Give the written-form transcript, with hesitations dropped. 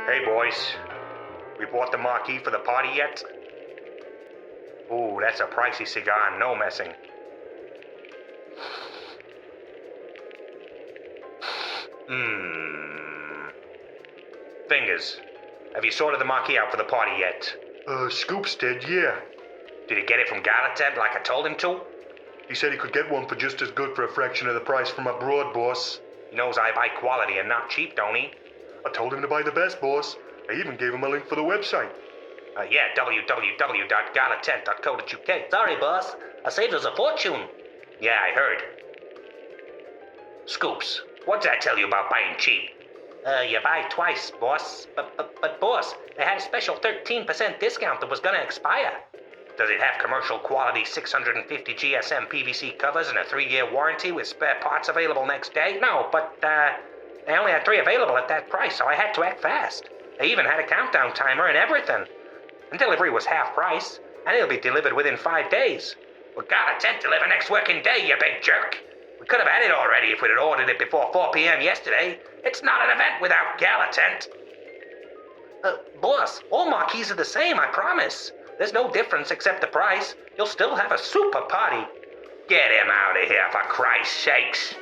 Hey boys, we bought the marquee for the party yet? Ooh, that's a pricey cigar, no messing. Fingers, have you sorted the marquee out for the party yet? Scoops did, yeah. Did he get it from Gala Tent like I told him to? He said he could get one for just as good for a fraction of the price from abroad, boss. He knows I buy quality and not cheap, don't he? I told him to buy the best, boss. I even gave him a link for the website. Yeah, www.galatent.co.uk. Sorry, boss. I saved us a fortune. Yeah, I heard. Scoops, what did I tell you about buying cheap? You buy twice, boss. But boss, they had a special 13% discount that was gonna expire. Does it have commercial quality 650 GSM PVC covers and a 3-year warranty with spare parts available next day? No, but, they only had 3 available at that price, so I had to act fast. They even had a countdown timer and everything. And delivery was half price, and it'll be delivered within 5 days. We got a tent deliver next working day, you big jerk. We could have had it already if we'd had ordered it before 4 p.m. yesterday. It's not an event without Gala Tent. Boss, all marquees are the same, I promise. There's no difference except the price. You'll still have a super party. Get him out of here, for Christ's sakes.